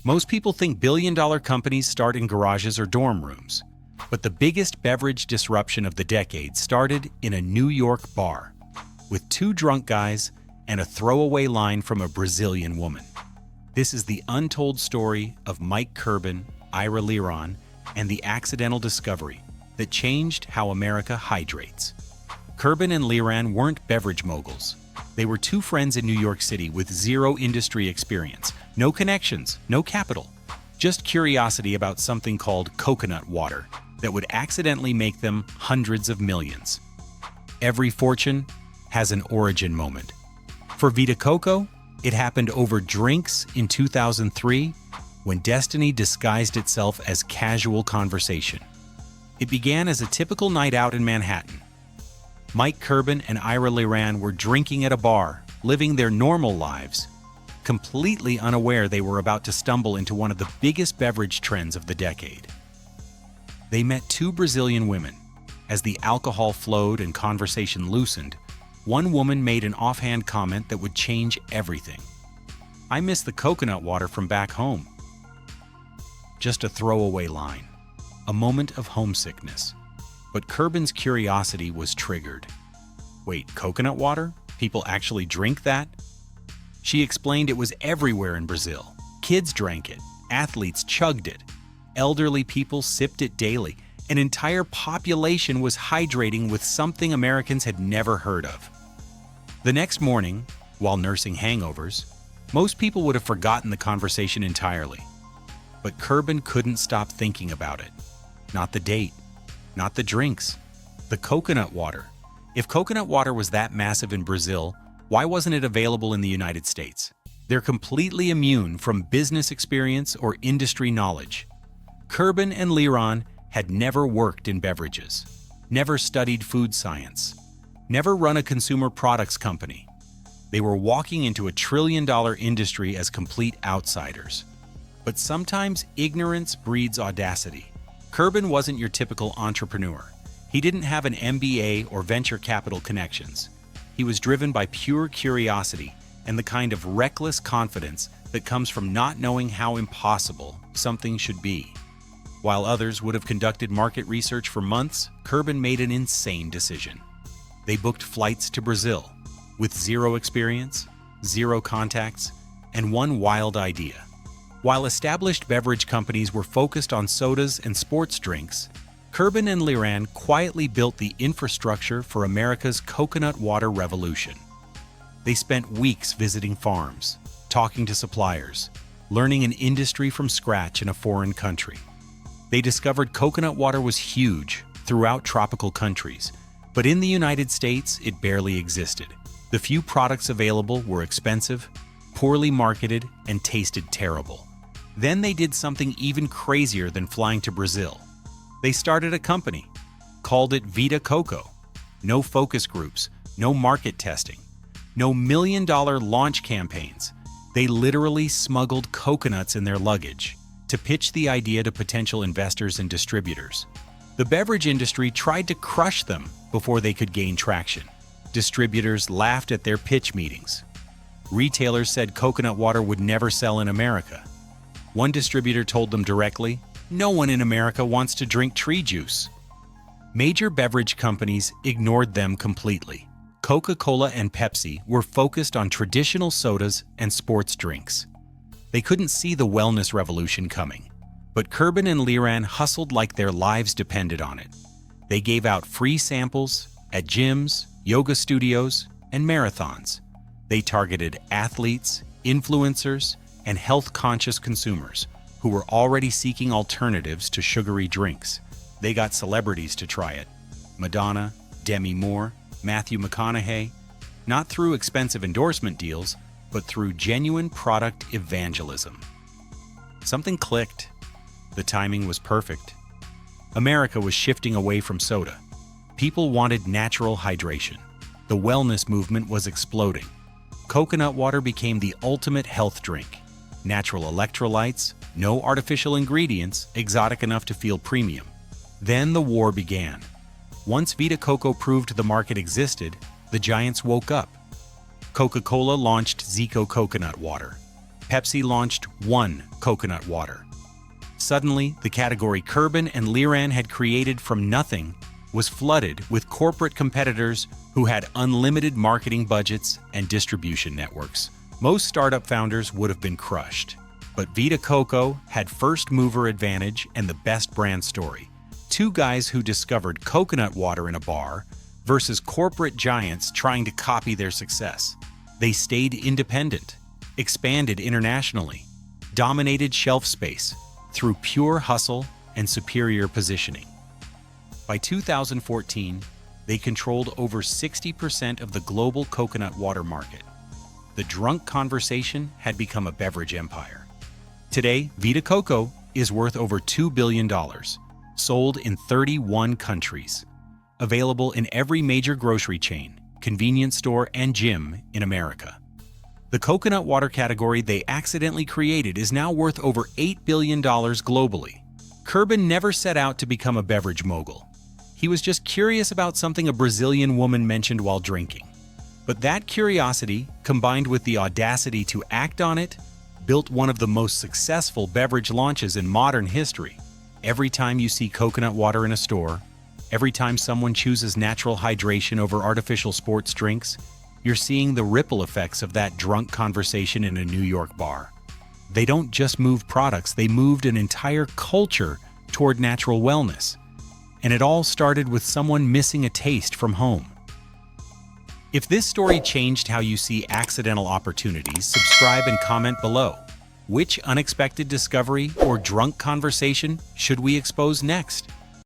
Most people think billion-dollar companies start in garages or dorm rooms. But the biggest beverage disruption of the decade started in a New York bar, with two drunk guys and a throwaway line from a Brazilian woman. This is the untold story of Mike Curbin, Ira Leron, and the accidental discovery that changed how America hydrates. Curbin and Leron weren't beverage moguls. They were two friends in New York City with zero industry experience, no connections, no capital, just curiosity about something called coconut water that would accidentally make them hundreds of millions. Every fortune has an origin moment. For Vita Coco, it happened over drinks in 2003 when destiny disguised itself as casual conversation. It began as a typical night out in Manhattan. Mike Curbin and Ira Leron were drinking at a bar, living their normal lives, completely unaware they were about to stumble into one of the biggest beverage trends of the decade. They met two Brazilian women. As the alcohol flowed and conversation loosened, one woman made an offhand comment that would change everything. "I miss the coconut water from back home." Just a throwaway line, a moment of homesickness. But Curbin's curiosity was triggered. "Wait, coconut water? People actually drink that?" She explained it was everywhere in Brazil. Kids drank it, athletes chugged it, elderly people sipped it daily. An entire population was hydrating with something Americans had never heard of. The next morning, while nursing hangovers, most people would have forgotten the conversation entirely. But Curbin couldn't stop thinking about it. Not the date, not the drinks, the coconut water. If coconut water was that massive in Brazil, why wasn't it available in the United States? They're completely immune from business experience or industry knowledge. Curbin and Leron had never worked in beverages, never studied food science, never run a consumer products company. They were walking into a trillion-dollar industry as complete outsiders. But sometimes ignorance breeds audacity. Curbin wasn't your typical entrepreneur. He didn't have an MBA or venture capital connections. He was driven by pure curiosity and the kind of reckless confidence that comes from not knowing how impossible something should be. While others would have conducted market research for months, Curbin made an insane decision. They booked flights to Brazil with zero experience, zero contacts, and one wild idea. While established beverage companies were focused on sodas and sports drinks, Curbin and Leron quietly built the infrastructure for America's coconut water revolution. They spent weeks visiting farms, talking to suppliers, learning an industry from scratch in a foreign country. They discovered coconut water was huge throughout tropical countries, but in the United States, it barely existed. The few products available were expensive, poorly marketed, and tasted terrible. Then they did something even crazier than flying to Brazil. They started a company, called it Vita Coco. No focus groups, no market testing, no million-dollar launch campaigns. They literally smuggled coconuts in their luggage to pitch the idea to potential investors and distributors. The beverage industry tried to crush them before they could gain traction. Distributors laughed at their pitch meetings. Retailers said coconut water would never sell in America. One distributor told them directly, "No one in America wants to drink tree juice." Major beverage companies ignored them completely. Coca-Cola and Pepsi were focused on traditional sodas and sports drinks. They couldn't see the wellness revolution coming. But Curbin and Leron hustled like their lives depended on it. They gave out free samples at gyms, yoga studios, and marathons. They targeted athletes, influencers, and health-conscious consumers who were already seeking alternatives to sugary drinks. They got celebrities to try it. Madonna, Demi Moore, Matthew McConaughey, not through expensive endorsement deals, but through genuine product evangelism. Something clicked. The timing was perfect. America was shifting away from soda. People wanted natural hydration. The wellness movement was exploding. Coconut water became the ultimate health drink. Natural electrolytes, no artificial ingredients, exotic enough to feel premium. Then the war began. Once Vita Coco proved the market existed, the giants woke up. Coca-Cola launched Zico coconut water. Pepsi launched One coconut water. Suddenly, the category Curbin and Liran had created from nothing was flooded with corporate competitors who had unlimited marketing budgets and distribution networks. Most startup founders would have been crushed. But Vita Coco had first mover advantage and the best brand story. Two guys who discovered coconut water in a bar versus corporate giants trying to copy their success. They stayed independent, expanded internationally, dominated shelf space through pure hustle and superior positioning. By 2014, they controlled over 60% of the global coconut water market. The drunk conversation had become a beverage empire. Today, Vita Coco is worth over $2 billion, sold in 31 countries, available in every major grocery chain, convenience store, and gym in America. The coconut water category they accidentally created is now worth over $8 billion globally. Curbin never set out to become a beverage mogul. He was just curious about something a Brazilian woman mentioned while drinking. But that curiosity, combined with the audacity to act on it, built one of the most successful beverage launches in modern history. Every time you see coconut water in a store, every time someone chooses natural hydration over artificial sports drinks, you're seeing the ripple effects of that drunk conversation in a New York bar. They don't just move products, they moved an entire culture toward natural wellness. And it all started with someone missing a taste from home. If this story changed how you see accidental opportunities, subscribe and comment below. Which unexpected discovery or drunk conversation should we expose next?